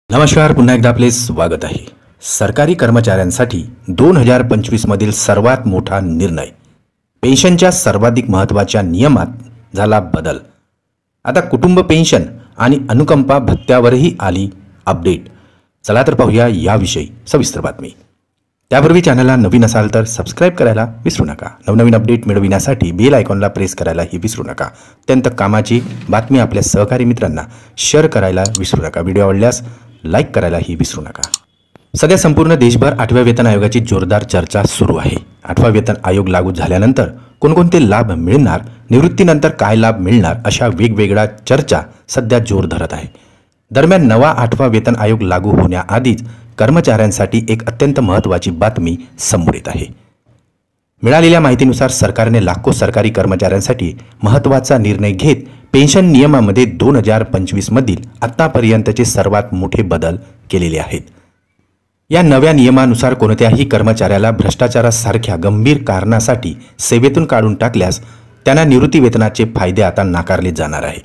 नमस्कार, पुन्हा एकदा आपले स्वागत आहे। सरकारी कर्मचाऱ्यांसाठी 2025 मधील सर्वात मोठा निर्णय, पेन्शनच्या सर्वाधिक महत्त्वाच्या नियमात झाला बदल। आता कुटुंब पेन्शन आणि अनुकंपा भत्त्यावरही आली अपडेट। चला तर पाहूया याविषयी सविस्तर बातमी। त्यापूर्वी चॅनलला नवीन असाल तर सबस्क्राइब करायला विसरू नका। नवनवीन अपडेट मिळविण्यासाठी बेल आयकॉनला प्रेस करायलाही विसरू नका। अत्यंत कामाची बातमी आपल्या सहकारी मित्रांना शेअर करायला विसरू नका। व्हिडिओ आवडल्यास लाईक करायलाही विसरू नका। सध्या संपूर्ण देशभर 8व्या वेतन आयोगाची जोरदार चर्चा सुरू आहे। 8वा वेतन आयोग लागू झाल्यानंतर कोणकोणते लाभ मिळणार, निवृत्तीनंतर काय लाभ मिळणार, अशा वेगवेगळ्या चर्चा सध्या जोर धरत आहे। दरम्यान नवा 8वा वेतन आयोग लागू होण्याआधीच कर्मचाऱ्यांसाठी एक अत्यंत महत्त्वाची बातमी समोर येत आहे। मिळालेल्या माहितीनुसार सरकारने लाखो सरकारी कर्मचाऱ्यांसाठी महत्त्वाचा निर्णय घेत पेन्शन नियमामध्ये 2025 मधील आतापर्यंतचे सर्वात मोठे बदल केलेले आहेत। या नव्या नियमानुसार कोणत्याही कर्मचाऱ्याला भ्रष्टाचारासारख्या गंभीर कारणासाठी सेवेतून काढून टाकल्यास त्यांना निवृत्ती वेतनाचे फायदे आता नाकारले जाणार आहे।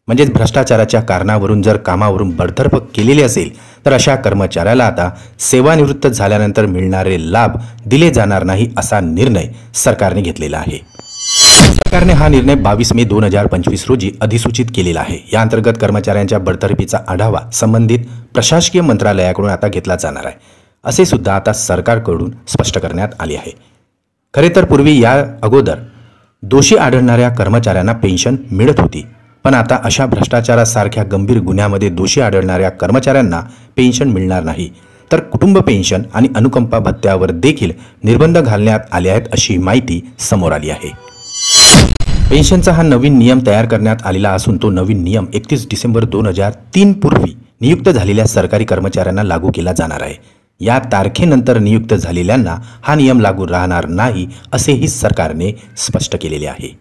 म्हणजेच भ्रष्टाचाराच्या कारणावरून जर कामावरून बडतर्फ केलेले असेल तर अशा कर्मचाऱ्याला आता सेवानिवृत्त झाल्यानंतर मिळणारे लाभ दिले जाणार नाही, असा निर्णय सरकारने घेतलेला आहे। सरकारने हा निर्णय 22 मे 2025 रोजी अधिसूचित केलेला आहे। या अंतर्गत कर्मचाऱ्यांच्या बडतर्फीचा आढावा संबंधित प्रशासकीय मंत्रालयाकडून आता घेतला जाणार आहे, असे सुद्धा आता सरकारकडून स्पष्ट करण्यात आले आहे। खरे तर पूर्वी या अगोदर दोषी आढळणाऱ्या कर्मचाऱ्यांना पेन्शन मिळत होती, पण आता अशा भ्रष्टाचारासारख्या गंभीर गुन्ह्यामध्ये दोषी आढळणाऱ्या कर्मचाऱ्यांना पेन्शन मिळणार नाही, तर कुटुंब पेन्शन आणि अनुकंपा भत्त्यावर देखील निर्बंध घालण्यात आले आहेत, अशी माहिती समोर आली आहे। पेन्शनचा हा नवीन नियम तयार करण्यात आलेला असून तो नवीन नियम 31 डिसेंबर 2003 पूर्वी नियुक्त झालेल्या सरकारी कर्मचाऱ्यांना लागू केला जाणार आहे। या तारखेनंतर नियुक्त झालेल्यांना हा नियम लागू राहणार नाही, असेही सरकारने स्पष्ट केलेले आहे।